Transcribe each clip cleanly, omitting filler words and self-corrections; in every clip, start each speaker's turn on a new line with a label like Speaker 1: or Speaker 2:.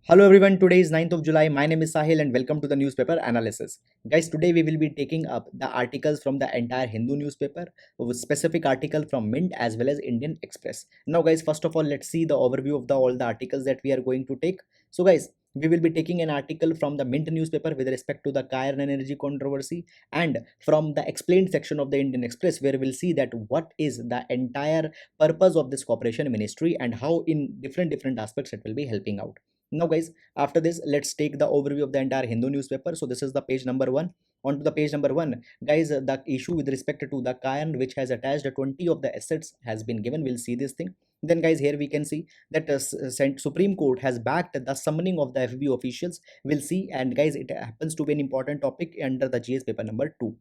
Speaker 1: Hello everyone, today is 9th of July. My name is Sahil and welcome to the newspaper analysis. Guys, today we will be taking up the articles from the entire Hindu newspaper, with specific article from Mint as well as Indian Express. Now guys, first of all, let's see the overview of all the articles that we are going to take. So guys, we will be taking an article from the Mint newspaper with respect to the Cairn energy controversy, and from the explained section of the Indian Express where we'll see that what is the entire purpose of this cooperation ministry and how in different aspects it will be helping out. Now guys, after this, let's take the overview of the entire Hindu newspaper. So this is the page number one. On to the page number one, guys, the issue with respect to the Cairn, which has attached 20 of the assets, has been given. We'll see this thing. Then guys, here we can see that Supreme Court has backed the summoning of the FB officials. We'll see, and guys, it happens to be an important topic under the GS paper number 2.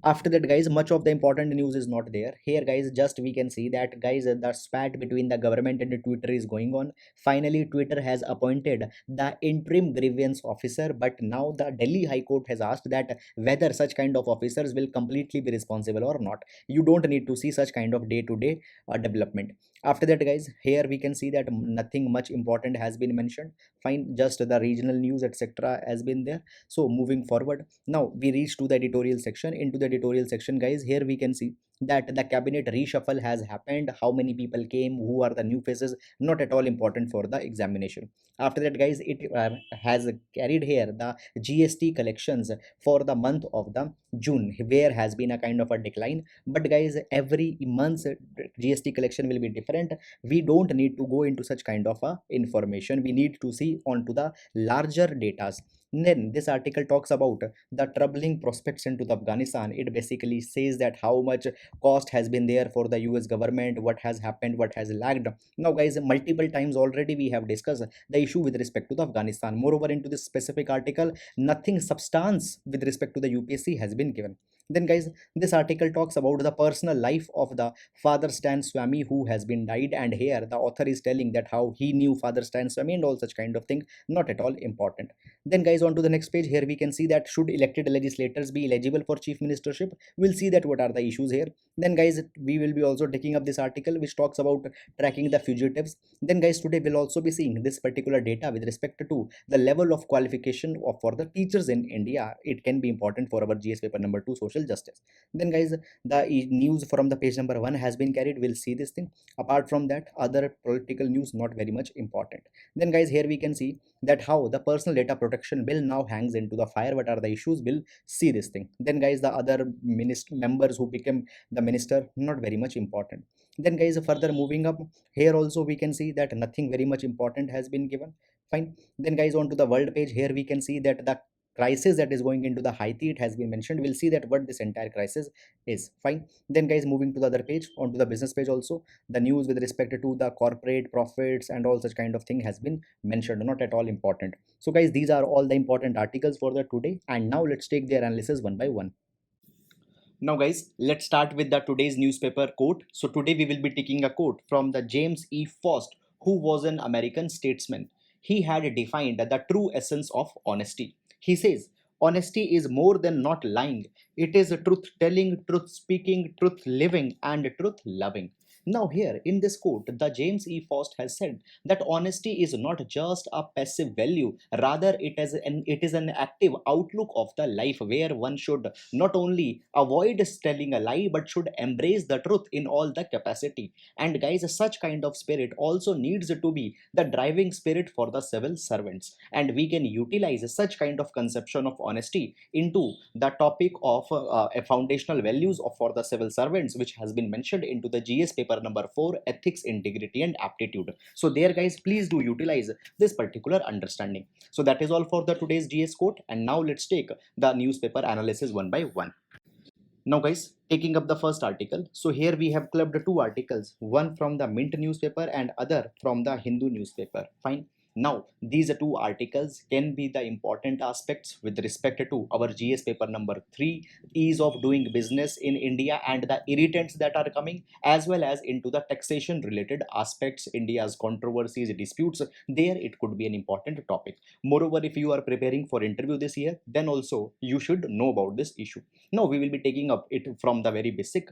Speaker 1: After that guys, much of the important news is not there here guys. Just we can see that guys, the spat between the government and the Twitter is going on. Finally Twitter has appointed the interim grievance officer, but now the Delhi High Court has asked that whether such kind of officers will completely be responsible or not. You don't need to see such kind of day to day development. After that guys, here we can see that nothing much important has been mentioned. Fine, just the regional news etc has been there. So moving forward, now we reach to the editorial section. Into the editorial section guys, here we can see that the cabinet reshuffle has happened. How many people came, who are the new faces, not at all important for the examination. After that guys, it has carried here the GST collections for the month of the June, where has been a kind of a decline. But guys, every month's GST collection will be different. We don't need to go into such kind of a information. We need to see onto the larger datas. Then this article talks about the troubling prospects into the Afghanistan. It basically says that how much cost has been there for the US government, what has happened, what has lagged. Now guys, multiple times already we have discussed the issue with respect to the Afghanistan. Moreover, into this specific article, nothing substance with respect to the UPSC has been given. Then guys, this article talks about the personal life of the Father Stan Swami who has been died, and here the author is telling that how he knew Father Stan Swami and all such kind of thing, not at all important. Then guys, on to the next page, here we can see that should elected legislators be eligible for chief ministership. We'll see that what are the issues here. Then guys, we will be also taking up this article which talks about tracking the fugitives. Then guys, today we'll also be seeing this particular data with respect to the level of qualification for the teachers in India. It can be important for our GS paper number 2 social justice. Then guys, the news from the page number 1 has been carried. We'll see this thing. Apart from that, other political news not very much important. Then guys, here we can see that how the personal data protection bill now hangs into the fire. What are the issues? We'll see this thing. Then guys, the other members who became the minister, not very much important. Then guys, further moving up, here also we can see that nothing very much important has been given. Fine. Then guys, on to the world page, here we can see that the crisis that is going into the Haiti, it has been mentioned. We'll see that what this entire crisis is. Fine. Then guys, moving to the other page, onto the business page also, the news with respect to the corporate profits and all such kind of thing has been mentioned, not at all important. So guys, these are all the important articles for the today, and now let's take their analysis one by one. Now guys, let's start with the today's newspaper quote. So today we will be taking a quote from the James E. Faust, who was an American statesman. He had defined the true essence of honesty. He says, honesty is more than not lying. It is truth telling, truth speaking, truth living, and truth loving. Now, here in this quote, the James E. Faust has said that honesty is not just a passive value, rather, it is an active outlook of the life where one should not only avoid telling a lie but should embrace the truth in all the capacity. And, guys, such kind of spirit also needs to be the driving spirit for the civil servants, and we can utilize such kind of conception of honesty into the topic of foundational values for the civil servants, which has been mentioned into the GS paper number 4, ethics, integrity, and aptitude. So there guys, please do utilize this particular understanding. So that is all for the today's GS quote, and now let's take the newspaper analysis one by one. Now guys, taking up the first article. So here we have clubbed two articles, one from the Mint newspaper and other from the Hindu newspaper. Fine. Now, these two articles can be the important aspects with respect to our GS paper number 3, ease of doing business in India and the irritants that are coming, as well as into the taxation related aspects, India's controversies, disputes. There it could be an important topic. Moreover, if you are preparing for interview this year, then also you should know about this issue. Now, we will be taking up it from the very basic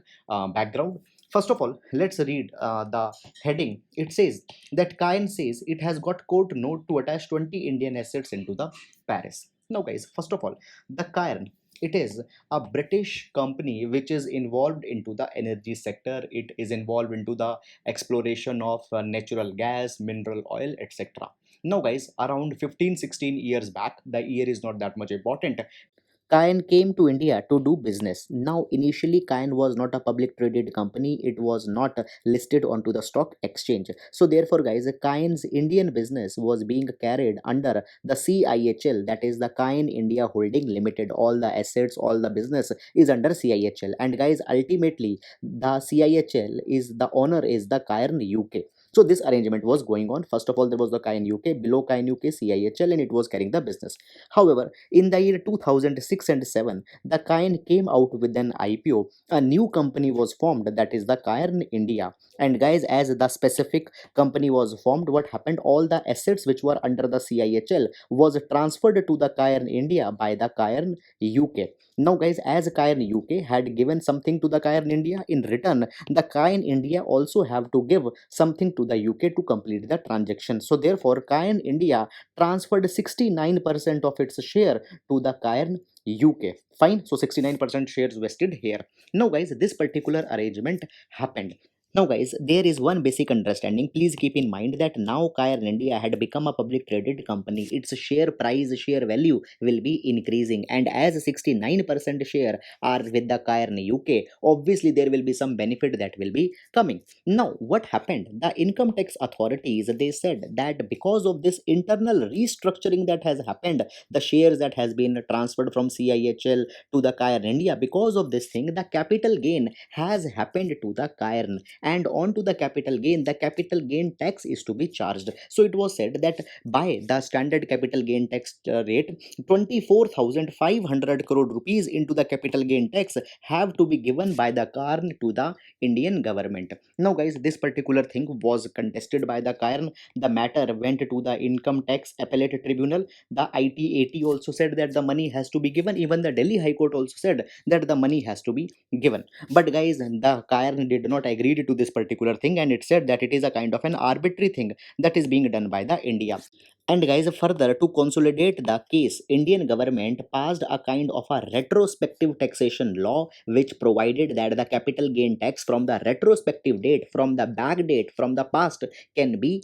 Speaker 1: background. First of all, let's read the heading. It says that Cairn says it has got court note to attach 20 Indian assets into the Paris. Now, guys, first of all, the Cairn, it is a British company which is involved into the energy sector. It is involved into the exploration of natural gas, mineral oil, etc. Now, guys, around 15-16 years back, the year is not that much important. Cairn came to India to do business. Now, initially, Cairn was not a public traded company. It was not listed onto the stock exchange. So, therefore, guys, Cairn's Indian business was being carried under the CIHL, that is the Cairn India Holding Limited. All the assets, all the business is under CIHL. And, guys, ultimately, the CIHL is the owner is the Cairn UK. So this arrangement was going on. First of all, there was the Cairn UK, below Cairn UK, CIHL, and it was carrying the business. However, in the year 2006 and 7, the Cairn came out with an IPO. A new company was formed, that is the Cairn India. And guys, as the specific company was formed, what happened? All the assets which were under the CIHL was transferred to the Cairn India by the Cairn UK. Now, guys, as Cairn UK had given something to the Cairn India, in return, the Cairn India also have to give something to the UK to complete the transaction. So, therefore, Cairn India transferred 69% of its share to the Cairn UK. Fine. So 69% shares vested here. Now, guys, this particular arrangement happened. Now, guys, there is one basic understanding. Please keep in mind that now Cairn India had become a public traded company. Its share price, share value will be increasing. And as 69% share are with the Cairn UK, obviously there will be some benefit that will be coming. Now, what happened? The income tax authorities, they said that because of this internal restructuring that has happened, the shares that has been transferred from CIHL to the Cairn India, because of this thing, the capital gain has happened to the Cairn, and on to the capital gain, the capital gain tax is to be charged. So it was said that by the standard capital gain tax rate, 24,500 crore rupees into the capital gain tax have to be given by the Cairn to the Indian government. Now, guys, this particular thing was contested by the Cairn. The matter went to the Income Tax Appellate Tribunal. The ITAT also said that the money has to be given. Even the Delhi High Court also said that the money has to be given. But, guys, the Cairn did not agree to this particular thing, and it said that it is a kind of an arbitrary thing that is being done by the India. And, guys, further to consolidate the case, Indian government passed a kind of a retrospective taxation law which provided that the capital gain tax from the retrospective date, from the back date, from the past can be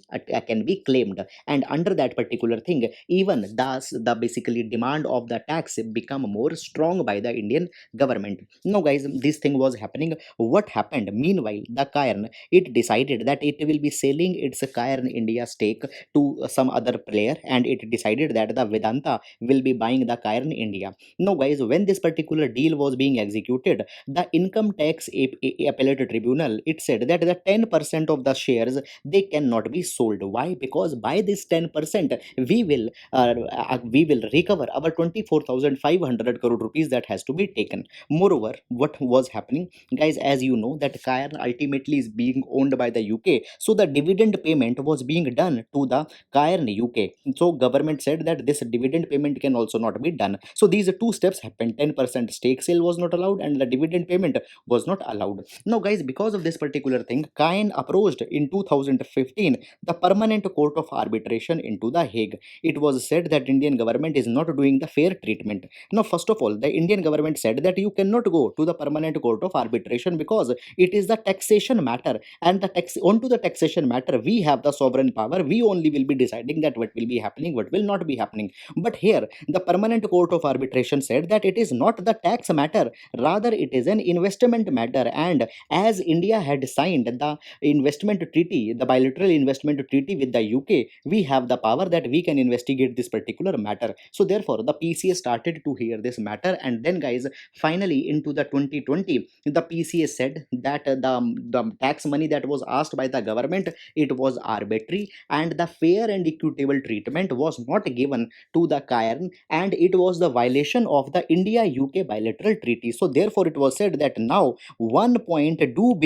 Speaker 1: claimed. And under that particular thing, even thus the basically demand of the tax become more strong by the Indian government. Now, guys, this thing was happening. What happened? Meanwhile, the Cairn, it decided that it will be selling its Cairn India stake to some other player, and it decided that the Vedanta will be buying the Cairn India. Now, guys, when this particular deal was being executed, the Income Tax Appellate Tribunal, it said that the 10% of the shares, they cannot be sold. Why? Because by this 10% we will recover our 24,500 crore rupees that has to be taken. Moreover, what was happening, guys, as you know that Cairn ultimately is being owned by the UK, so the dividend payment was being done to the Cairn UK. So government said that this dividend payment can also not be done. So these two steps happened. 10% stake sale was not allowed, and the dividend payment was not allowed. Now, guys, because of this particular thing, Cairn approached in 2015 the Permanent Court of Arbitration into the Hague. It was said that Indian government is not doing the fair treatment. Now, first of all, the Indian government said that you cannot go to the Permanent Court of Arbitration because it is the taxation matter, and the tax onto the taxation matter we have the sovereign power. We only will be deciding that what will be happening, what will not be happening. But here, the Permanent Court of Arbitration said that it is not the tax matter, rather it is an investment matter. And as India had signed the investment treaty, the bilateral investment treaty with the UK, we have the power that we can investigate this particular matter. So therefore, the PCA started to hear this matter, and then, guys, finally into the 2020, the PCA said that the tax money that was asked by the government, it was arbitrary, and the fair and equitable treatment was not given to the Cairn, and it was the violation of the India UK bilateral treaty. So therefore, it was said that now 1.2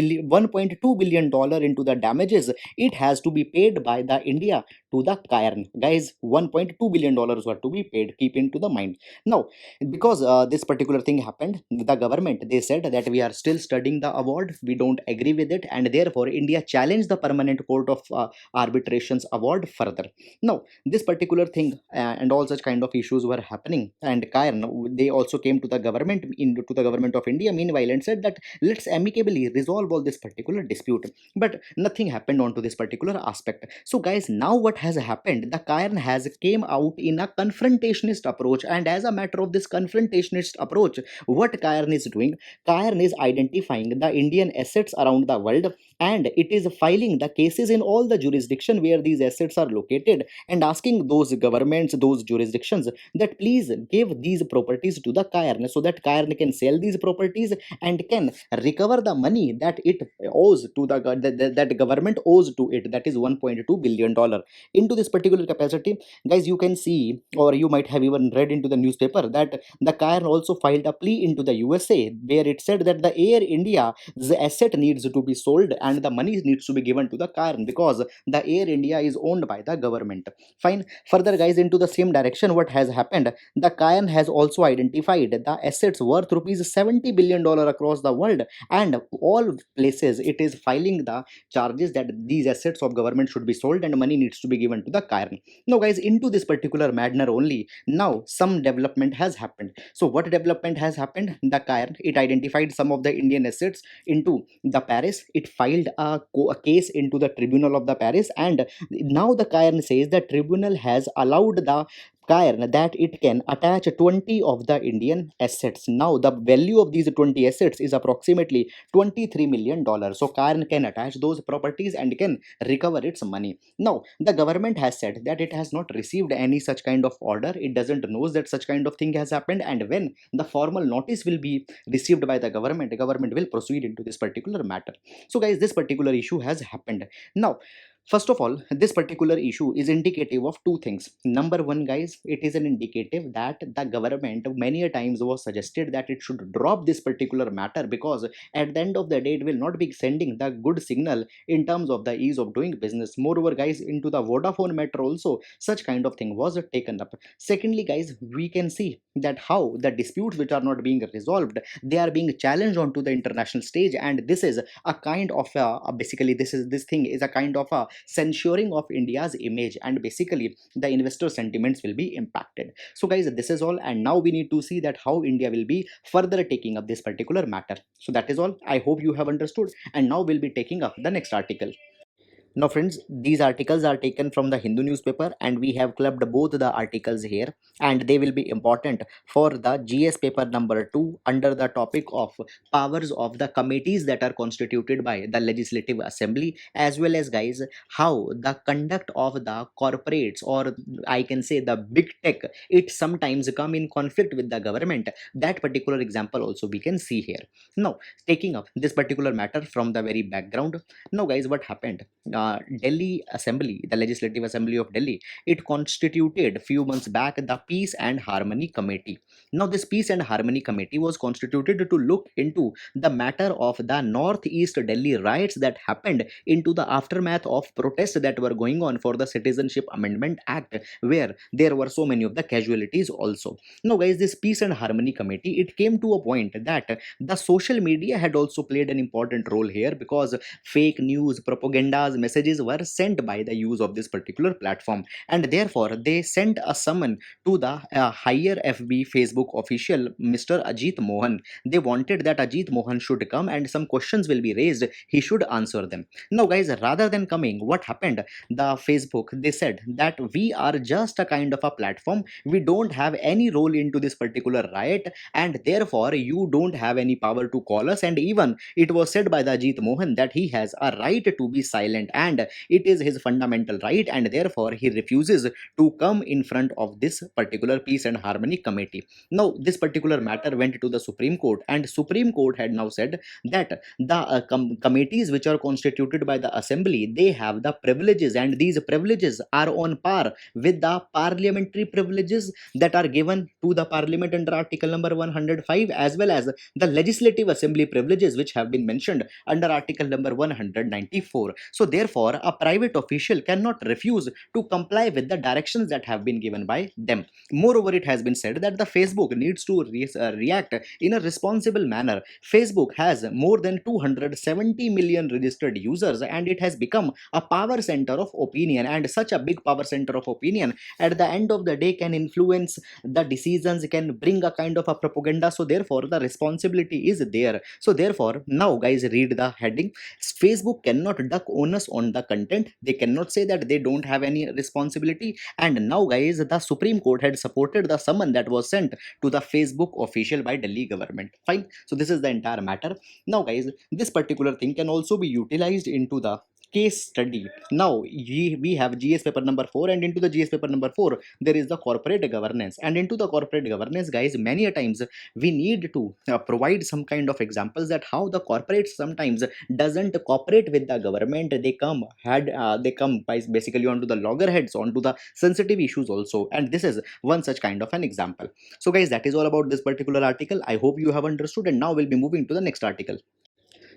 Speaker 1: billion dollar into the damages, it has to be paid by the India to the Cairn. Guys, $1.2 billion were to be paid. Keep into the mind. Now, because this particular thing happened, the government, they said that we are still studying the award, we don't agree with it, and therefore India challenged the Permanent Court of Arbitrations award further. Now, this particular thing and all such kind of issues were happening, and Cairn, they also came to the government, to the government of India meanwhile, and said that let's amicably resolve all this particular dispute, but nothing happened onto this particular aspect. So guys, now what has happened, the Cairn has came out in a confrontationist approach, and as a matter of this confrontationist approach, what Cairn is doing, Cairn is identifying the Indian assets around the world, and it is filing the cases in all the jurisdiction where these assets are located, and asking those governments, those jurisdictions, that please give these properties to the Cairn, so that Cairn can sell these properties and can recover the money that it owes to that government owes to it, that is $1.2 billion. Into this particular capacity, guys, you can see, or you might have even read into the newspaper, that the Cairn also filed a plea into the USA, where it said that the Air India, the asset needs to be sold and the money needs to be given to the Cairn, because the Air India is owned by the government. Fine. Further, guys, into the same direction, what has happened, the Cairn has also identified the assets worth rupees $70 billion across the world, and all places it is filing the charges that these assets of government should be sold and money needs to be given to the Cairn. Now guys, into this particular manner only, now some development has happened. So what development has happened, the Cairn, it identified some of the Indian assets into the Paris, it filed a case into the tribunal of the Paris, and now the Cairn says the tribunal has allowed the Cairn that it can attach 20 of the Indian assets. Now the value of these 20 assets is approximately $23 million. So Cairn can attach those properties and can recover its money. Now the government has said that it has not received any such kind of order. It doesn't know that such kind of thing has happened, and when the formal notice will be received by the government will proceed into this particular matter. So guys, this particular issue has happened. Now, first of all, this particular issue is indicative of two things. Number one, guys, it is an indicative that the government many a times was suggested that it should drop this particular matter, because at the end of the day, it will not be sending the good signal in terms of the ease of doing business. Moreover, guys, into the Vodafone matter also, such kind of thing was taken up. Secondly, guys, we can see that how the disputes which are not being resolved, they are being challenged onto the international stage, and this is a kind of basically this thing is a kind of a censuring of India's image, and basically the investor sentiments will be impacted. So guys, this is all, and now we need to see that how India will be further taking up this particular matter. So that is all. I hope you have understood, and now we'll be taking up the next article. Now friends, these articles are taken from the Hindu newspaper, and we have clubbed both the articles here, and they will be important for the GS paper number 2 under the topic of powers of the committees that are constituted by the Legislative Assembly, as well as, guys, how the conduct of the corporates, or I can say the big tech, it sometimes come in conflict with the government. That particular example also we can see here. Now, taking up this particular matter from the very background. Now guys, what happened? Delhi Assembly, the Legislative Assembly of Delhi, it constituted few months back the Peace and Harmony Committee. Now this Peace and Harmony Committee was constituted to look into the matter of the Northeast Delhi riots that happened into the aftermath of protests that were going on for the Citizenship Amendment Act, where there were so many of the casualties also. Now guys, this Peace and Harmony Committee, it came to a point that the social media had also played an important role here, because fake news, propagandas, messages were sent by the use of this particular platform, and therefore they sent a summon to the higher FB Facebook official, Mr. Ajit Mohan. They wanted that Ajit Mohan should come and some questions will be raised, he should answer them. Now guys, rather than coming, what happened, the Facebook, they said that we are just a kind of a platform, we don't have any role into this particular riot, and therefore you don't have any power to call us. And even it was said by the Ajit Mohan that he has a right to be silent, and it is his fundamental right, and therefore he refuses to come in front of this particular Peace and Harmony Committee. Now this particular matter went to the Supreme Court, and Supreme Court had now said that the committees which are constituted by the Assembly, they have the privileges, and these privileges are on par with the parliamentary privileges that are given to the Parliament under Article number 105, as well as the Legislative Assembly privileges which have been mentioned under Article number 194. So therefore therefore a private official cannot refuse to comply with the directions that have been given by them. Moreover, it has been said that the Facebook needs to react in a responsible manner. Facebook has more than 270 million registered users, and it has become a power center of opinion, and such a big power center of opinion at the end of the day can influence the decisions, can bring a kind of a propaganda. So therefore the responsibility is there. So therefore, now guys, read the heading. Facebook cannot duck onus on the content. They cannot say that they don't have any responsibility. And now guys, the Supreme Court had supported the summon that was sent to the Facebook official by Delhi government. Fine. So this is the entire matter. Now guys, this particular thing can also be utilized into the case study. Now we have GS paper number 4, and into the GS paper number 4 there is the corporate governance. And into the corporate governance, guys, many a times we need to provide some kind of examples that how the corporates sometimes doesn't cooperate with the government. They come by basically onto the loggerheads, onto the sensitive issues also, and this is one such kind of an example. So guys, that is all about this particular article. I hope you have understood, and now we'll be moving to the next article.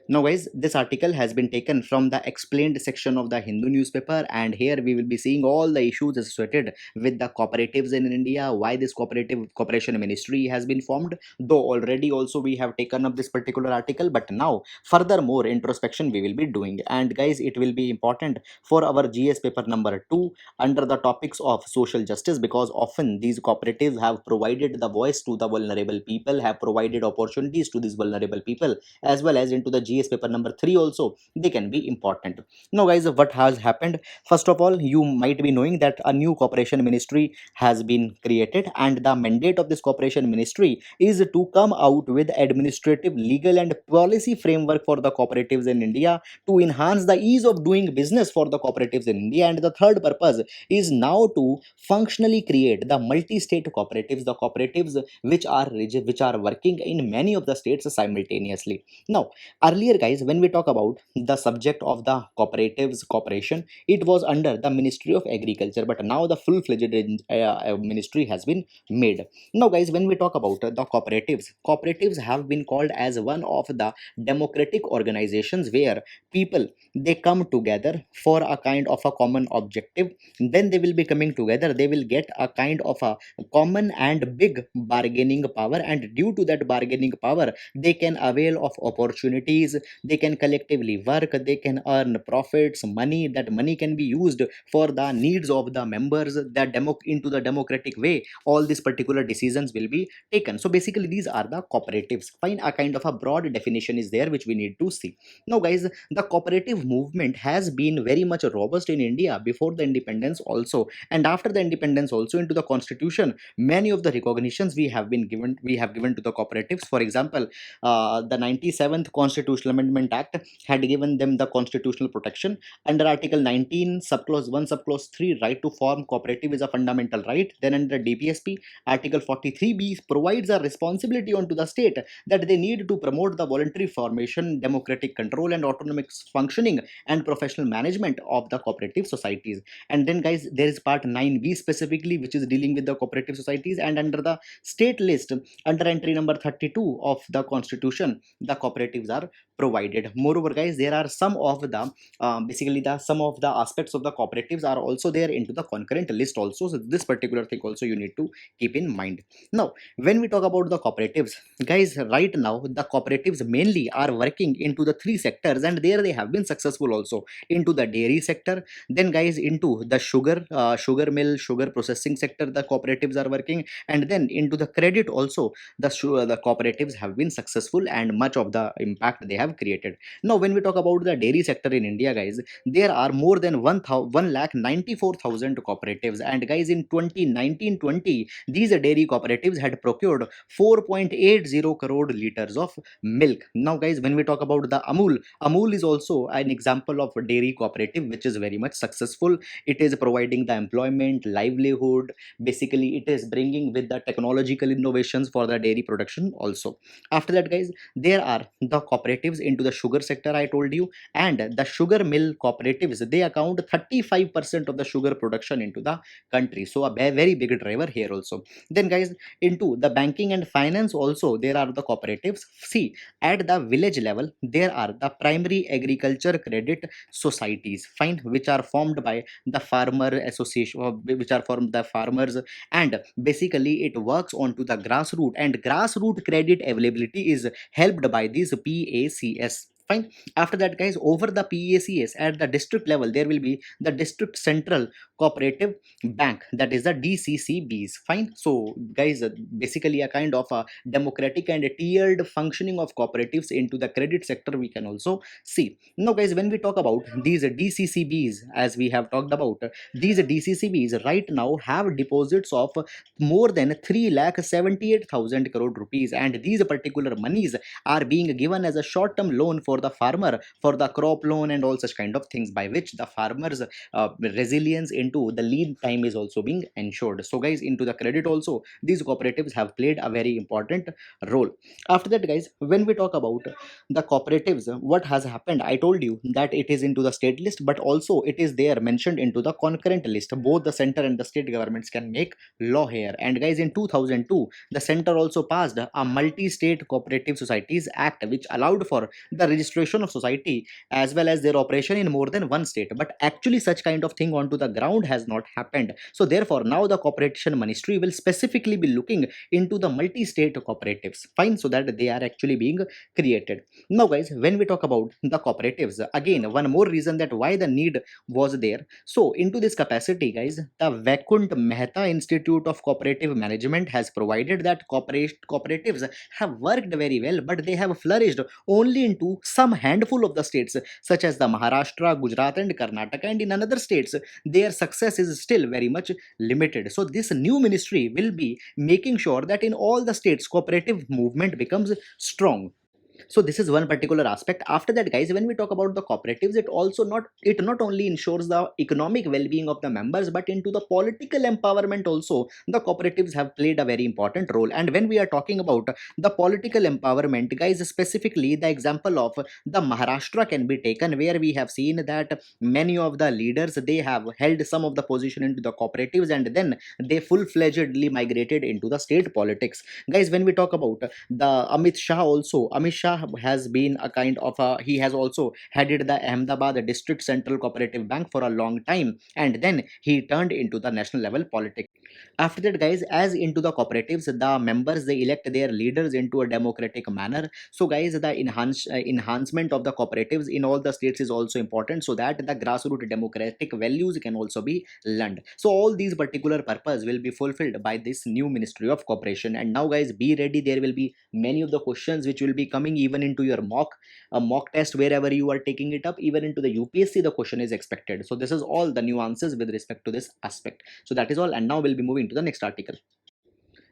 Speaker 1: Now guys, this article has been taken from the explained section of the Hindu newspaper, and here we will be seeing all the issues associated with the cooperatives in India, why this cooperation ministry has been formed, though already also we have taken up this particular article, but now further more introspection we will be doing. And guys, it will be important for our GS paper number 2 under the topics of social justice, because often these cooperatives have provided the voice to the vulnerable people, have provided opportunities to these vulnerable people, as well as into the GS paper number 3 also they can be important. Now guys, what has happened? First of all, you might be knowing that a new cooperation ministry has been created, and the mandate of this cooperation ministry is to come out with administrative, legal and policy framework for the cooperatives in India, to enhance the ease of doing business for the cooperatives in India. And the third purpose is now to functionally create the multi-state cooperatives, the cooperatives which are working in many of the states simultaneously. Now earlier guys, when we talk about the subject of the cooperatives cooperation, it was under the Ministry of Agriculture, but now the full-fledged ministry has been made. Now guys, when we talk about the cooperatives have been called as one of the democratic organizations where people, they come together for a kind of a common objective. Then they will be coming together, they will get a kind of a common and big bargaining power, and due to that bargaining power they can avail of opportunities, they can collectively work, they can earn profits, money. That money can be used for the needs of the members, that into the democratic way all these particular decisions will be taken. So basically these are the cooperatives. Fine, a kind of a broad definition is there which we need to see. Now guys, the cooperative movement has been very much robust in India before the independence also, and after the independence also. Into the constitution, many of the recognitions we have given to the cooperatives. For example, the 97th Constitutional Amendment Act had given them the constitutional protection under Article 19, subclause 1, subclause 3. Right to form cooperative is a fundamental right. Then under DPSP, Article 43B provides a responsibility onto the state that they need to promote the voluntary formation, democratic control and autonomic functioning and professional management of the cooperative societies. And then guys, there is part 9B specifically, which is dealing with the cooperative societies, and under the state list, under entry number 32 of the constitution, the cooperatives are provided. Moreover guys, there are some of the basically the some of the aspects of the cooperatives are also there into the concurrent list also. So this particular thing also you need to keep in mind. Now when we talk about the cooperatives, guys, right now the cooperatives mainly are working into the three sectors, and there they have been successful also. Into the dairy sector, then guys into the sugar mill, sugar processing sector the cooperatives are working, and then into the credit also the cooperatives have been successful, and much of the impact they have created. Now when we talk about the dairy sector in India, guys, there are more than 1,94,000 cooperatives, and guys, in 2019-20 these dairy cooperatives had procured 4.80 crore liters of milk. Now guys, when we talk about the Amul is also an example of a dairy cooperative which is very much successful. It is providing the employment, livelihood. Basically it is bringing with the technological innovations for the dairy production also. After that guys, there are the cooperatives cooperatives into the sugar sector, I told you, and the sugar mill cooperatives, they account 35% of the sugar production into the country. So a very big driver here also. Then guys, into the banking and finance also there are the cooperatives. See, at the village level there are the primary agriculture credit societies, fine, which are formed by the farmer association, which are formed the farmers, and basically it works onto the grassroots, and grassroots credit availability is helped by these PACS, fine. After that guys, over the PACS at the district level there will be the district central cooperative bank, that is the DCCBs, fine. So guys, basically a kind of a democratic and a tiered functioning of cooperatives into the credit sector we can also see. Now guys, when we talk about these DCCBs, as we have talked about, these DCCBs right now have deposits of more than 3,78,000 crore rupees, and these particular monies are being given as a short-term loan for the farmer for the crop loan and all such kind of things, by which the farmers resilience into the lead time is also being ensured. So guys, into the credit also these cooperatives have played a very important role. After that guys, when we talk about the cooperatives, what has happened, I told you that it is into the state list, but also it is there mentioned into the concurrent list. Both the center and the state governments can make law here. And guys, in 2002 the center also passed a multi-state cooperative societies act, which allowed for the registration of society as well as their operation in more than one state, but actually such kind of thing onto the ground has not happened. So therefore now the cooperation ministry will specifically be looking into the multi-state cooperatives, fine, so that they are actually being created. Now guys, when we talk about the cooperatives, again one more reason that why the need was there. So into this capacity guys, the Vakunt Mehta Institute of Cooperative Management has provided that cooperatives have worked very well, but they have flourished only into some handful of the states such as the Maharashtra, Gujarat and Karnataka, and in another states their success is still very much limited. So this new ministry will be making sure that in all the states cooperative movement becomes strong. So this is one particular aspect. After that guys, when we talk about the cooperatives, it not only ensures the economic well-being of the members, but into the political empowerment also the cooperatives have played a very important role. And when we are talking about the political empowerment guys, specifically the example of the Maharashtra can be taken, where we have seen that many of the leaders, they have held some of the position into the cooperatives, and then they full-fledgedly migrated into the state politics. Guys, when we talk about the Amit Shah has been a kind of a, he has also headed the Ahmedabad District Central Cooperative Bank for a long time, and then he turned into the national level politics. After that guys, as into the cooperatives, the members, they elect their leaders into a democratic manner. So guys, the enhancement of the cooperatives in all the states is also important, so that the grassroots democratic values can also be learned. So all these particular purpose will be fulfilled by this new Ministry of Cooperation. And now guys, be ready, there will be many of the questions which will be coming even into your mock test, wherever you are taking it up, even into the UPSC the question is expected. So this is all the nuances with respect to this aspect. So that is all, and now we'll be moving to the next article.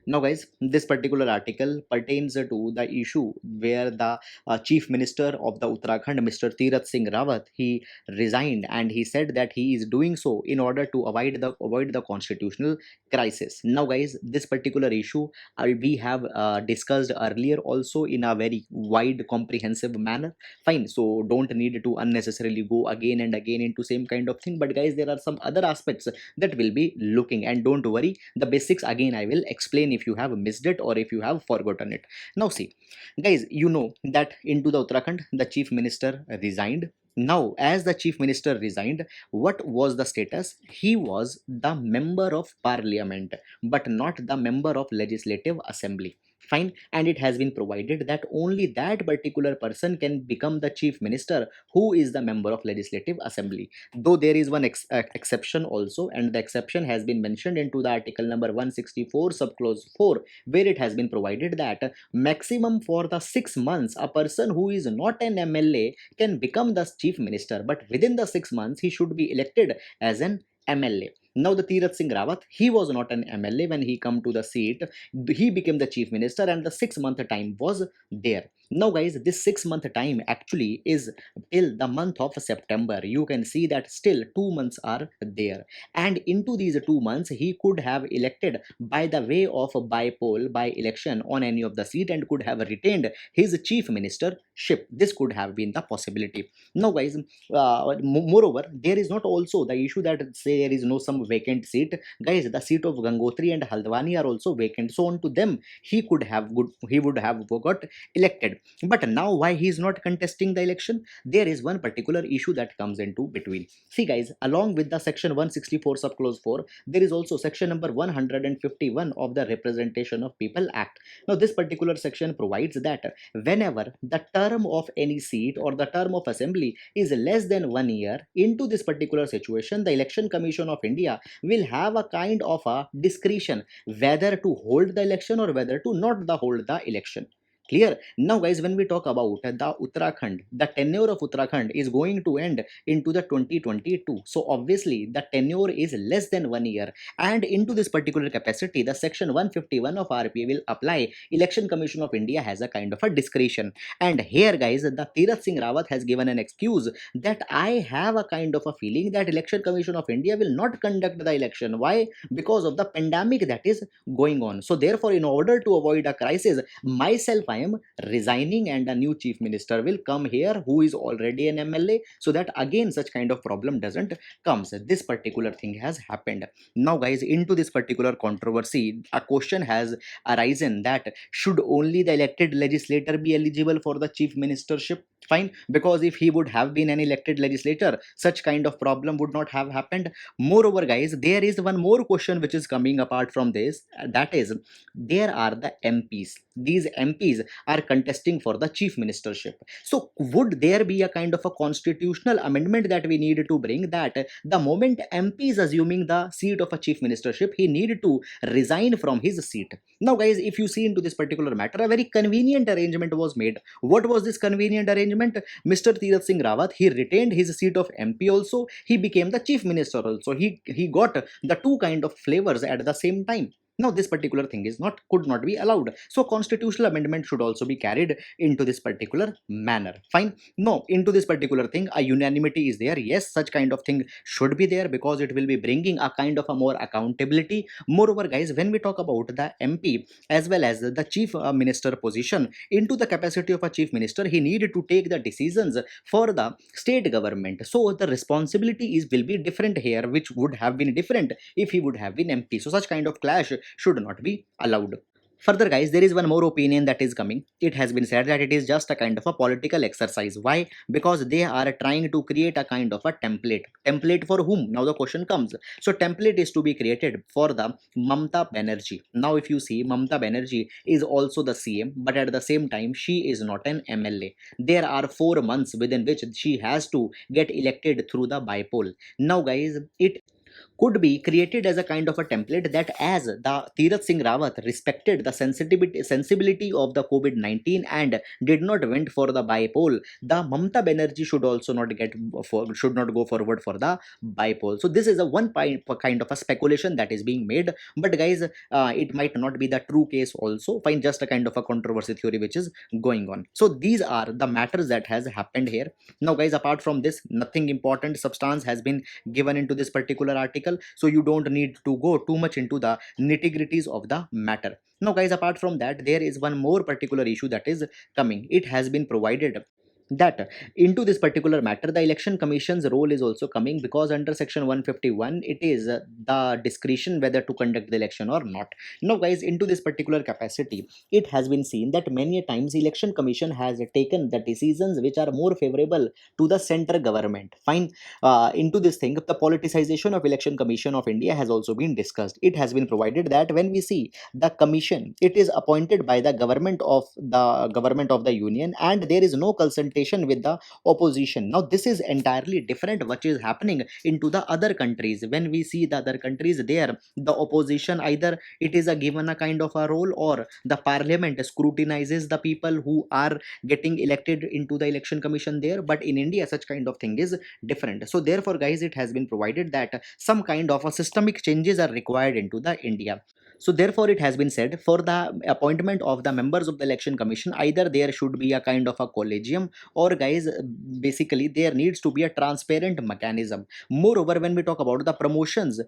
Speaker 1: Now guys, this particular article pertains to the issue where the chief minister of the Uttarakhand, Mr. Tirath Singh Rawat, he resigned, and he said that he is doing so in order to avoid the constitutional crisis. Now guys, this particular issue we have discussed earlier also in a very wide comprehensive manner, fine. So don't need to unnecessarily go again and again into same kind of thing, but guys, there are some other aspects that will be looking, and don't worry, the basics again I will explain if you have missed it or if you have forgotten it. Now see guys, you know that into the Uttarakhand the chief minister resigned. Now as the chief minister resigned, what was the status? He was the member of parliament, but not the member of legislative assembly, fine. And it has been provided that only that particular person can become the chief minister who is the member of legislative assembly, though there is one exception also, and the exception has been mentioned into the article number 164 subclause 4, where it has been provided that maximum for the 6 months a person who is not an MLA can become the chief minister, but within the 6 months he should be elected as an MLA. Now the Tirath Singh Rawat, he was not an MLA when he come to the seat. He became the chief minister and the 6 month time was there. Now guys, this 6 month time actually is till the month of September. You can see that still 2 months are there, and into these 2 months he could have elected by the way of a by poll, by election on any of the seat, and could have retained his chief ministership. This could have been the possibility. Now guys, moreover, there is not also the issue that say there is no some vacant seat. Guys, the seat of Gangotri and Haldwani are also vacant, so on to them he would have got elected. But now why he is not contesting the election? There is one particular issue that comes into between. See guys, along with the section 164 subclause 4, there is also section number 151 of the Representation of People Act. Now this particular section provides that whenever the term of any seat or the term of assembly is less than 1 year, into this particular situation the Election Commission of India will have a kind of a discretion whether to hold the election or whether to not hold the election. Clear? Now guys, when we talk about the Uttarakhand, the tenure of Uttarakhand is going to end into the 2022. So obviously the tenure is less than 1 year, and into this particular capacity the section 151 of RPA will apply. Election Commission of India has a kind of a discretion. And here guys, the Tirath Singh Rawat has given an excuse that I have a kind of a feeling that Election Commission of India will not conduct the election. Why? Because of the pandemic that is going on. So therefore, in order to avoid a crisis, myself I am resigning, and a new chief minister will come here who is already an MLA, so that again such kind of problem doesn't comes. This particular thing has happened. Now guys, into this particular controversy, a question has arisen that should only the elected legislator be eligible for the chief ministership? Fine, because if he would have been an elected legislator, such kind of problem would not have happened. Moreover guys, there is one more question which is coming apart from this, that is, there are the MPs. These MPs are contesting for the chief ministership. So would there be a kind of a constitutional amendment that we need to bring, that the moment MP is assuming the seat of a chief ministership, he need to resign from his seat? Now guys, if you see into this particular matter, a very convenient arrangement was made. What was this convenient arrangement? Mr. Tirath Singh Rawat, he retained his seat of MP also, he became the chief minister also. He got the two kind of flavors at the same time. Now this particular thing is not could not be allowed. So constitutional amendment should also be carried into this particular manner. Fine. No, into this particular thing a unanimity is there. Yes, such kind of thing should be there, because it will be bringing a kind of a more accountability. Moreover guys, when we talk about the MP as well as the chief minister position, into the capacity of a chief minister, he needed to take the decisions for the state government. So the responsibility is will be different here, which would have been different if he would have been MP. So such kind of clash should not be allowed. Further guys, there is one more opinion that is coming. It has been said that it is just a kind of a political exercise. Why? Because they are trying to create a kind of a template. Template for whom? Now the question comes. So template is to be created for the Mamta Banerjee. Now if you see, Mamta Banerjee is also the CM, but at the same time she is not an MLA. There are 4 months within which she has to get elected through the by-poll. Now guys, it could be created as a kind of a template that, as the Tirath Singh Rawat respected the sensibility of the COVID-19 and did not went for the by-poll, the Mamta Banerjee should also not should not go forward for the by-poll. So this is a kind of a speculation that is being made, but guys, it might not be the true case also. Find just a kind of a controversy theory which is going on. So these are the matters that has happened here. Now guys, apart from this, nothing important substance has been given into this particular article, so you don't need to go too much into the nitty-gritties of the matter. Now guys, apart from that, there is one more particular issue that is coming. It has been provided that into this particular matter the election commission's role is also coming, because under section 151 it is the discretion whether to conduct the election or not. Now guys, into this particular capacity, it has been seen that many times election commission has taken the decisions which are more favorable to the center government. Fine. Into this thing, the politicization of election commission of India has also been discussed. It has been provided that when we see the commission, it is appointed by the government of the union, and there is no consultation with the opposition. Now this is entirely different what is happening into the other countries. When we see the other countries, there the opposition, either it is a given a kind of a role, or the parliament scrutinizes the people who are getting elected into the election commission there. But in India such kind of thing is different. So therefore guys, it has been provided that some kind of a systemic changes are required into the India. So therefore it has been said, for the appointment of the members of the election commission, either there should be a kind of a collegium, or guys, basically there needs to be a transparent mechanism. Moreover, when we talk about the promotions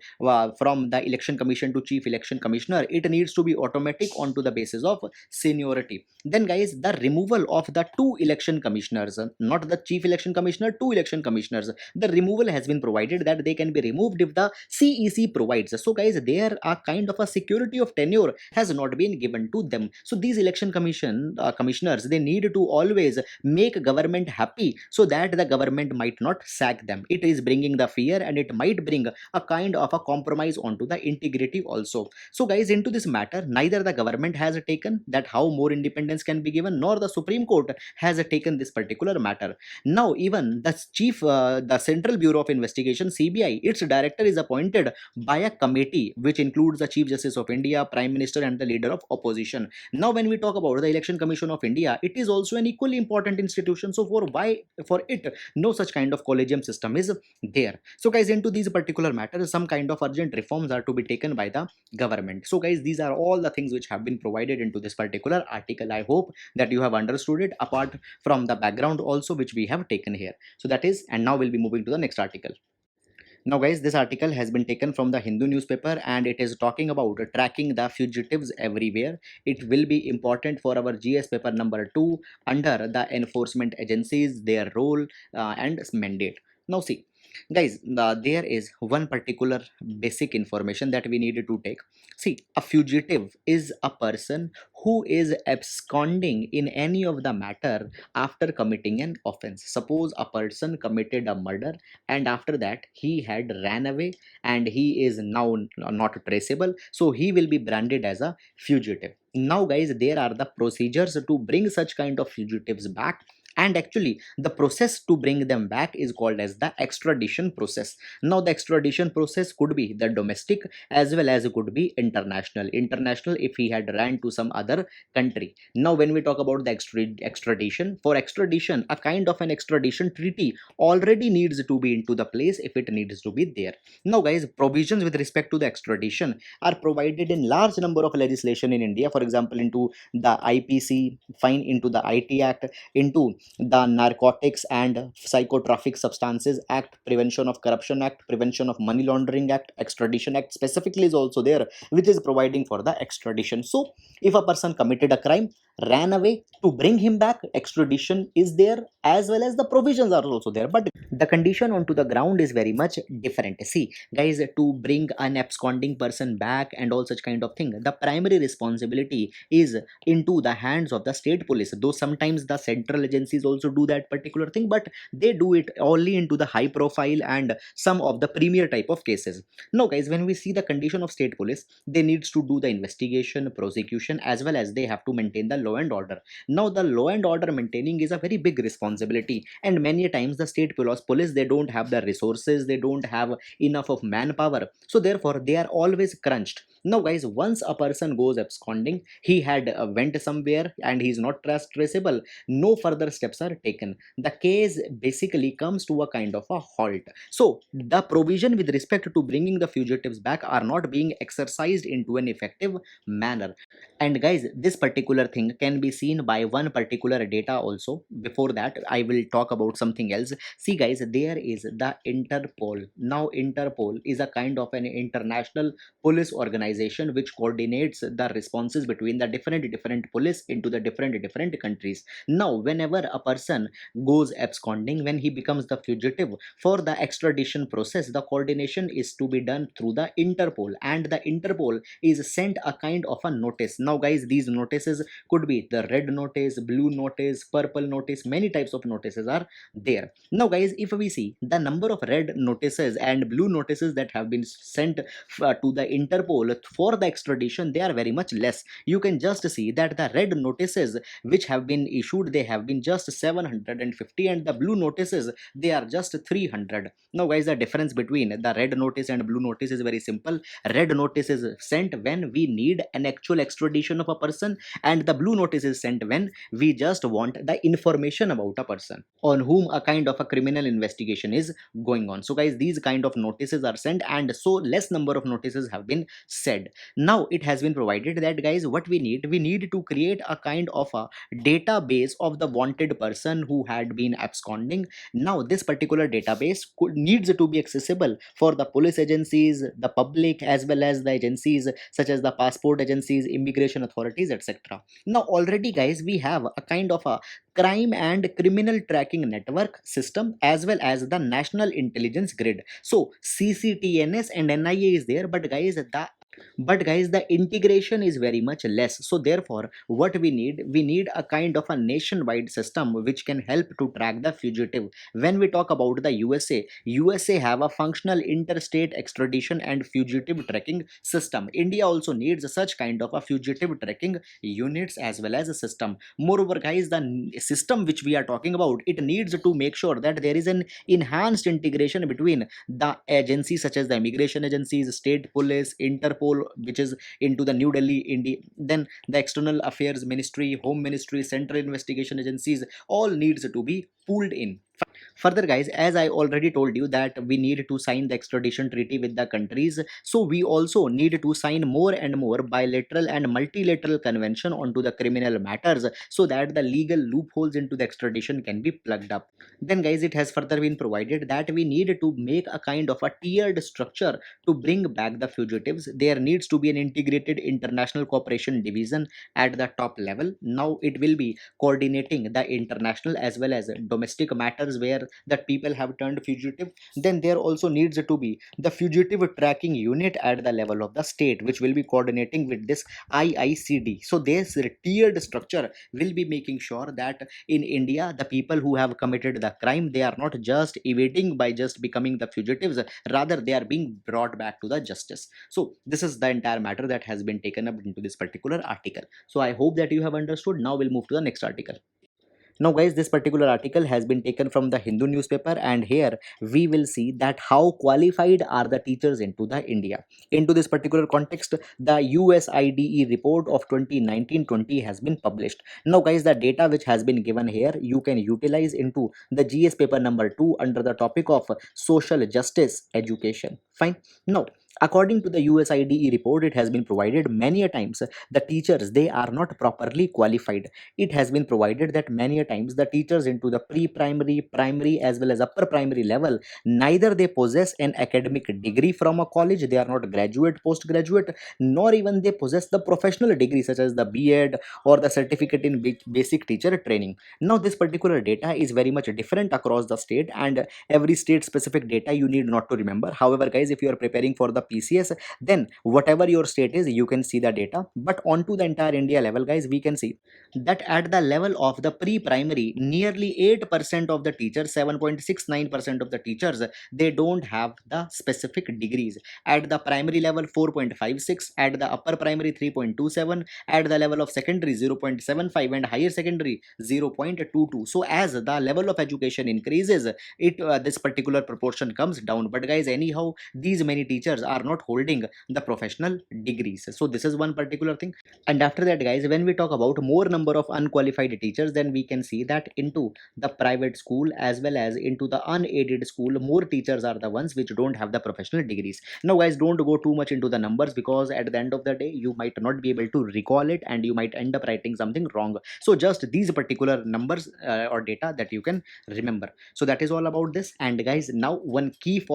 Speaker 1: from the election commission to chief election commissioner, it needs to be automatic onto the basis of seniority. Then guys, the removal of the two election commissioners, not the chief election commissioner, two election commissioners, the removal has been provided that they can be removed if the CEC provides. So guys, there are kind of a security of tenure has not been given to them. So these election commissioners, they need to always make government happy, so that the government might not sack them. It is bringing the fear, and it might bring a kind of a compromise onto the integrity also. So guys, into this matter, neither the government has taken that how more independence can be given, nor the Supreme Court has taken this particular matter. Now even the Central Bureau of Investigation, CBI, its director is appointed by a committee which includes the Chief Justice of India, Prime Minister, and the leader of opposition. Now when we talk about the Election Commission of India, it is also an equally important institution. So for it, no such kind of collegium system is there. So guys, into these particular matters, some kind of urgent reforms are to be taken by the government. So guys, these are all the things which have been provided into this particular article. I hope that you have understood it, apart from the background also which we have taken here. So that is, and now we'll be moving to the next article. Now guys, this article has been taken from the Hindu newspaper, and it is talking about tracking the fugitives everywhere. It will be important for our GS paper number 2 under the enforcement agencies, their role and mandate. Now see, guys, there is one particular basic information that we needed to take. See, a fugitive is a person who is absconding in any of the matter after committing an offense. Suppose a person committed a murder, and after that he had ran away, and he is now not traceable, so he will be branded as a fugitive. Now guys, there are the procedures to bring such kind of fugitives back, and actually the process to bring them back is called as the extradition process. Now the extradition process could be the domestic as well as it could be international if he had ran to some other country. Now when we talk about the extradition, for extradition, a kind of an extradition treaty already needs to be into the place if it needs to be there. Now guys, provisions with respect to the extradition are provided in large number of legislation in India. For example, into the IPC, fine, into the IT Act, into the Narcotics and Psychotropic Substances Act, Prevention of Corruption Act, Prevention of Money Laundering Act, Extradition Act specifically is also there, which is providing for the extradition. So if a person committed a crime, ran away, to bring him back, extradition is there, as well as the provisions are also there, but the condition onto the ground is very much different. See guys, to bring an absconding person back and all such kind of thing, the primary responsibility is into the hands of the state police, though sometimes the central agencies also do that particular thing, but they do it only into the high profile and some of the premier type of cases. Now guys, when we see the condition of state police, they needs to do the investigation, prosecution, as well as they have to maintain the law and order. Now the law and order maintaining is a very big responsibility, and many times the state police, they don't have the resources, they don't have enough of manpower, so therefore they are always crunched. Now guys, once a person goes absconding, he had went somewhere and he is not traceable, no further steps are taken. The case basically comes to a kind of a halt. So the provision with respect to bringing the fugitives back are not being exercised into an effective manner. And guys, this particular thing can be seen by one particular data also. Before that, I will talk about something else. See guys, there is the Interpol. Now Interpol is a kind of an international police organization which coordinates the responses between the different police into the different countries. Now whenever a person goes absconding, when he becomes the fugitive, for the extradition process, the coordination is to be done through the Interpol, and the Interpol is sent a kind of a notice. Now guys, these notices could be the red notice, blue notice, purple notice, many types of notices are there. Now guys, if we see the number of red notices and blue notices that have been sent to the Interpol for the extradition, they are very much less. You can just see that the red notices which have been issued, they have been just 750, and the blue notices, they are just 300. Now guys, the difference between the red notice and blue notice is very simple. Red notice is sent when we need an actual extradition of a person, and the blue notice is sent when we just want the information about a person on whom a kind of a criminal investigation is going on. So guys, these kind of notices are sent, and so less number of notices have been sent said. Now it has been provided that, guys, what we need to create a kind of a database of the wanted person who had been absconding. Now this particular database needs to be accessible for the police agencies, the public, as well as the agencies such as the passport agencies, immigration authorities, etc. Now already, guys, we have a kind of a crime and criminal tracking network system as well as the national intelligence grid. So CCTNS and NIA is there, but guys, the integration is very much less. So therefore, what we need a kind of a nationwide system which can help to track the fugitive. When we talk about the USA have a functional interstate extradition and fugitive tracking system. India also needs such kind of a fugitive tracking units as well as a system. Moreover, guys, the system which we are talking about, it needs to make sure that there is an enhanced integration between the agencies such as the immigration agencies, state police, Interpol, which is into the New Delhi, India, then the external affairs ministry, home ministry, central investigation agencies, all needs to be pulled in. Further, guys, as I already told you that we need to sign the extradition treaty with the countries, so we also need to sign more and more bilateral and multilateral convention onto the criminal matters so that the legal loopholes into the extradition can be plugged up. Then, guys, it has further been provided that we need to make a kind of a tiered structure to bring back the fugitives. There needs to be an integrated international cooperation division at the top level. Now it will be coordinating the international as well as domestic matters where that people have turned fugitive. Then there also needs to be the fugitive tracking unit at the level of the state, which will be coordinating with this IICD. So this tiered structure will be making sure that in India, the people who have committed the crime, they are not just evading by just becoming the fugitives, rather they are being brought back to the justice. So this is the entire matter that has been taken up into this particular article. So I hope that you have understood. Now we'll move to the next article. Now, guys, this particular article has been taken from the Hindu newspaper, and here we will see that how qualified are the teachers into the India. Into this particular context, the USIDE report of 2019-20 has been published. Now, guys, the data which has been given here, you can utilize into the GS paper number 2 under the topic of social justice education. Fine. Now, according to the USIDE report, it has been provided many a times the teachers, they are not properly qualified. It has been provided that many a times the teachers into the pre-primary, primary as well as upper primary level, neither they possess an academic degree from a college, they are not graduate, postgraduate, nor even they possess the professional degree such as the B.Ed or the certificate in basic teacher training. Now this particular data is very much different across the state, and every state specific data you need not to remember. However, guys, if you are preparing for the PCS, then whatever your state is, you can see the data. But onto the entire India level, guys, we can see that at the level of the pre-primary, nearly 8% of the teachers, 7.69% of the teachers, they don't have the specific degrees. At the primary level, 4.56, at the upper primary, 3.27, at the level of secondary, 0.75, and higher secondary, 0.22. So as the level of education increases, this particular proportion comes down. But guys, anyhow, these many teachers are not holding the professional degrees. So this is one particular thing. And after that, guys, when we talk about more number of unqualified teachers, then we can see that into the private school as well as into the unaided school, more teachers are the ones which don't have the professional degrees. Now, guys, don't go too much into the numbers, because at the end of the day, you might not be able to recall it and you might end up writing something wrong. So just these particular numbers or data that you can remember. So that is all about this. And guys, now one key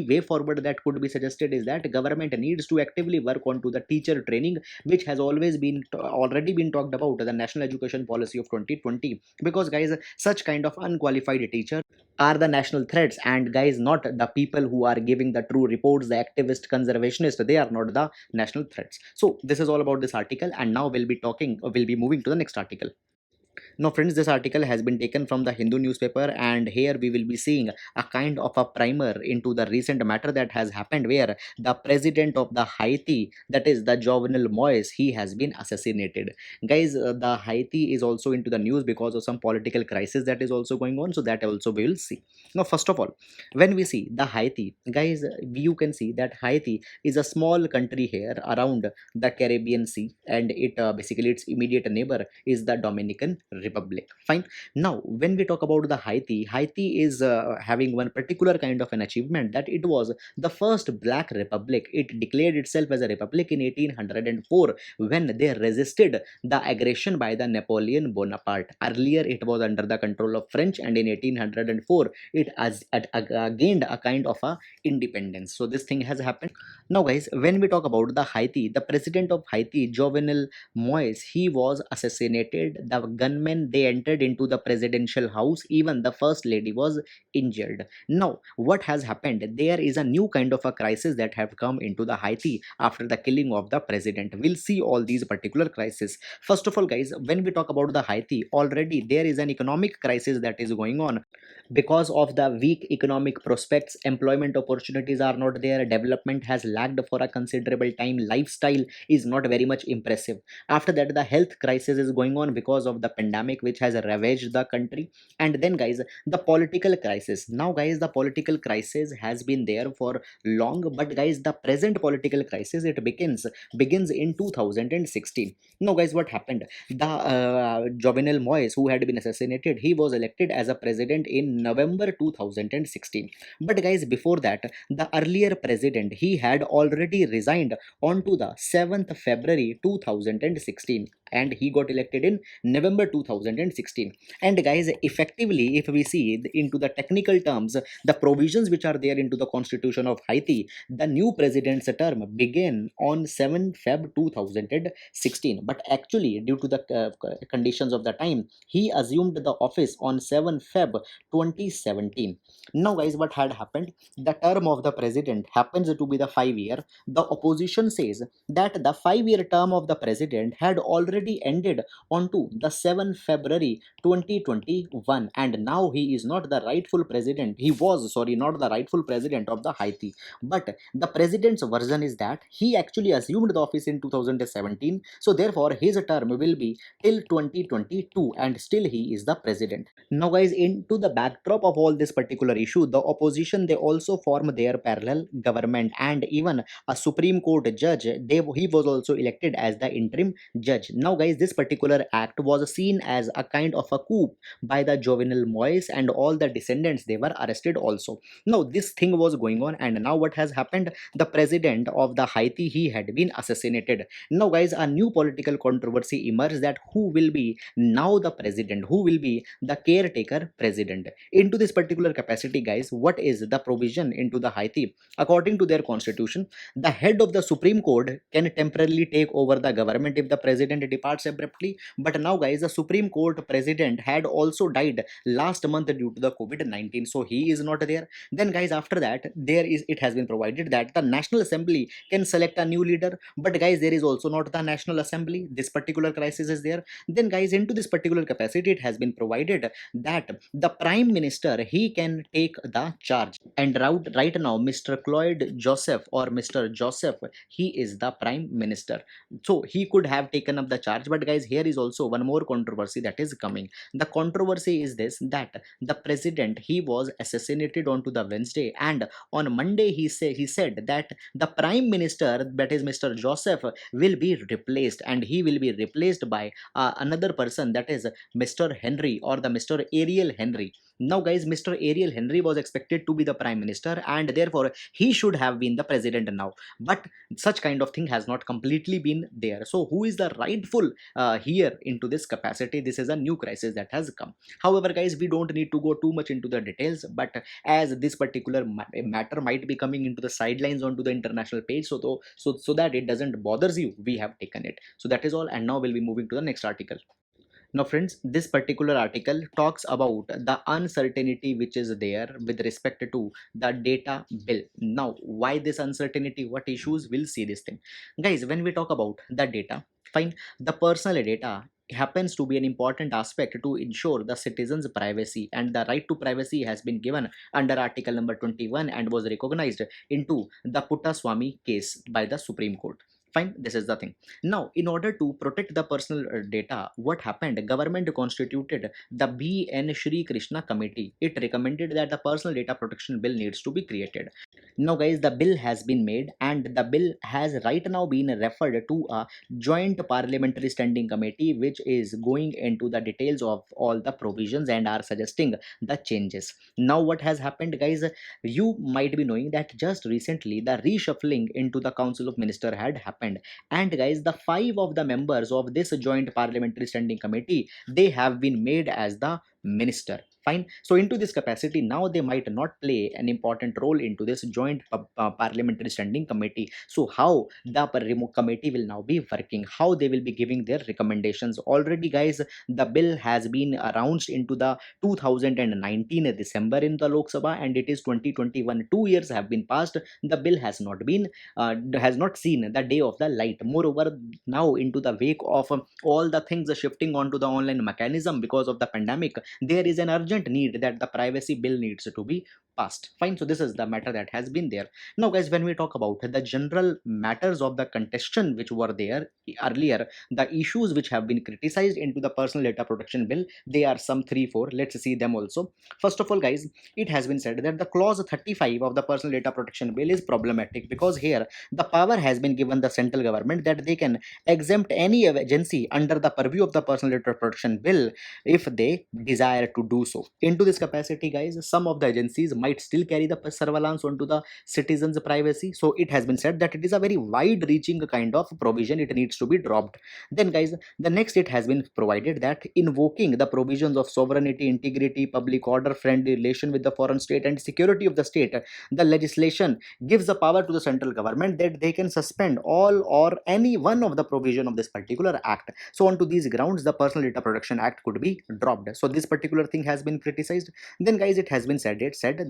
Speaker 1: way forward that could be suggested is that government needs to actively work on to the teacher training, which has already been talked about, the national education policy of 2020. Because guys, such kind of unqualified teachers are the national threats, and guys, not the people who are giving the true reports, the activist conservationist, they are not the national threats. So this is all about this article, and now we'll be moving to the next article. Now, friends, this article has been taken from the Hindu newspaper, and here we will be seeing a kind of a primer into the recent matter that has happened, where the president of the Haiti, that is the Jovenel Moise, he has been assassinated. Guys, the Haiti is also into the news because of some political crisis that is also going on, so that also we will see. Now, first of all, when we see the Haiti, guys, you can see that Haiti is a small country here around the Caribbean Sea, and it basically its immediate neighbor is the Dominican republic. Fine. Now, when we talk about the Haiti, Haiti is having one particular kind of an achievement, that it was the first black republic. It declared itself as a republic in 1804 when they resisted the aggression by the Napoleon Bonaparte. Earlier, it was under the control of French, and in 1804, it has gained a kind of a independence. So this thing has happened. Now, guys, when we talk about the Haiti, the president of Haiti, Jovenel Moise, he was assassinated. The gunmen, they entered into the presidential house. Even the first lady was injured. Now, what has happened? There is a new kind of a crisis that have come into the Haiti after the killing of the president. We'll see all these particular crises. First of all, guys, when we talk about the Haiti, already there is an economic crisis that is going on because of the weak economic prospects. Employment opportunities are not there, development has lagged for a considerable time, lifestyle is not very much impressive. After that, the health crisis is going on because of the pandemic which has ravaged the country. And then, guys, the political crisis. Now, guys, the political crisis has been there for long, but guys, the present political crisis, it begins in 2016. Now, guys, what happened? The Jovenel Moise, who had been assassinated, he was elected as a president in November 2016. But guys, before that, the earlier president, he had already resigned on to the 7th February 2016, and he got elected in November 2016. And guys, effectively, if we see into the technical terms, the provisions which are there into the constitution of Haiti, the new president's term began on 7th Feb 2016. But actually, due to the conditions of the time, he assumed the office on 7th Feb 2017. Now, guys, what had happened? The term of the president happens to be the 5 year. The opposition says that the 5 year term of the president had already ended on to the 7th February 2021, and now he is not the rightful president. He was, sorry, not the rightful president of the Haiti. But the president's version is that he actually assumed the office in 2017, so therefore his term will be till 2022, and still he is the president. Now, guys, into the backdrop of all this particular issue, the opposition, they also form their parallel government, and even a Supreme Court judge, he was also elected as the interim judge. Now, guys, this particular act was seen as a kind of a coup by the Jovenel Moise, and all the descendants, they were arrested also. Now, this thing was going on, and now what has happened? The president of the Haiti, he had been assassinated. Now, guys, a new political controversy emerged, that who will be now the president, who will be the caretaker president. Into this particular capacity, guys, what is the provision into the Haiti? According to their constitution, the head of the Supreme Court can temporarily take over the government if the president departs abruptly. But now, guys, the Supreme Court president had also died last month due to the COVID-19, so he is not there. Then, guys, after that, it has been provided that the National Assembly can select a new leader. But guys, there is also not the National Assembly. This particular crisis is there. Then, guys, into this particular capacity, it has been provided that the Prime Minister, he can take the charge. And right now, Mr. Claude Joseph, or Mr. Joseph, he is the Prime Minister, so he could have taken up the charge. But guys, here is also one more controversy that is coming. The controversy is this, that the president, he was assassinated on to the Wednesday, and on Monday he said that the Prime Minister, that is Mr. Joseph, will be replaced, and he will be replaced by another person, that is Mr. Henry, or the Mr. Ariel Henry. Now, guys, Mr. Ariel Henry was expected to be the Prime Minister, and therefore he should have been the president now. But such kind of thing has not completely been there. So who is the rightful here into this capacity? This is a new crisis that has come. However, guys, we don't need to go too much into the details, but as this particular matter might be coming into the sidelines onto the international page, so that it doesn't bothers you, we have taken it. So that is all, and now we'll be moving to the next article. Now, friends, this particular article talks about the uncertainty which is there with respect to the data bill. Now, why this uncertainty? What issues? We'll see this thing. Guys, when we talk about the data, fine, the personal data happens to be an important aspect to ensure the citizens' privacy, and the right to privacy has been given under Article number 21 and was recognized into the Puttaswamy case by the Supreme Court. Fine, this is the thing. Now, in order to protect the personal data, what happened? Government constituted the B.N. Shri Krishna Committee. It recommended that the personal data protection bill needs to be created. Now, guys, the bill has been made, and the bill has right now been referred to a joint parliamentary standing committee, which is going into the details of all the provisions and are suggesting the changes. Now, what has happened, guys? You might be knowing that just recently the reshuffling into the Council of Minister had happened, and guys, the five of the members of this joint parliamentary standing committee, they have been made as the minister. Fine. So into this capacity, now they might not play an important role into this joint parliamentary standing committee. So how the committee will now be working, how they will be giving their recommendations? Already, guys, the bill has been announced into the 2019 December in the Lok Sabha, and it is 2021. 2 years have been passed. The bill has not seen the day of the light. Moreover, now into the wake of all the things shifting onto the online mechanism because of the pandemic, there is an urgent need that the privacy bill needs to be passed. Fine. So this is the matter that has been there. Now, guys, when we talk about the general matters of the contestation which were there earlier, the issues which have been criticized into the personal data protection bill, they are some 3 4. Let's see them also. First of all, guys, it has been said that the clause 35 of the personal data protection bill is problematic, because here the power has been given the central government that they can exempt any agency under the purview of the personal data protection bill if they desire to do so. Into this capacity, guys, some of the agencies might still carry the surveillance onto the citizens' privacy. So it has been said that it is a very wide reaching kind of provision, it needs to be dropped. Then, guys, the next, it has been provided that invoking the provisions of sovereignty, integrity, public order, friendly relation with the foreign state, and security of the state, the legislation gives the power to the central government that they can suspend all or any one of the provision of this particular act. So onto these grounds, the personal data protection act could be dropped. So this particular thing has been criticized. Then, guys, it has been said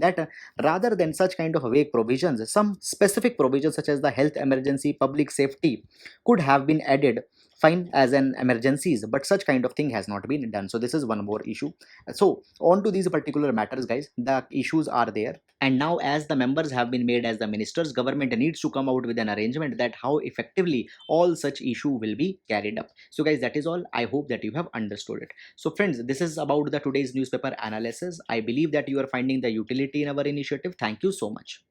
Speaker 1: that rather than such kind of vague provisions, some specific provisions such as the health emergency, public safety could have been added, fine, as an emergencies, but such kind of thing has not been done. So this is one more issue. So on to these particular matters, guys, the issues are there. And now, as the members have been made as the ministers, government needs to come out with an arrangement that how effectively all such issue will be carried up. So, guys, that is all. I hope that you have understood it. So, friends, this is about the today's newspaper analysis. I believe that you are finding the utility in our initiative. Thank you so much.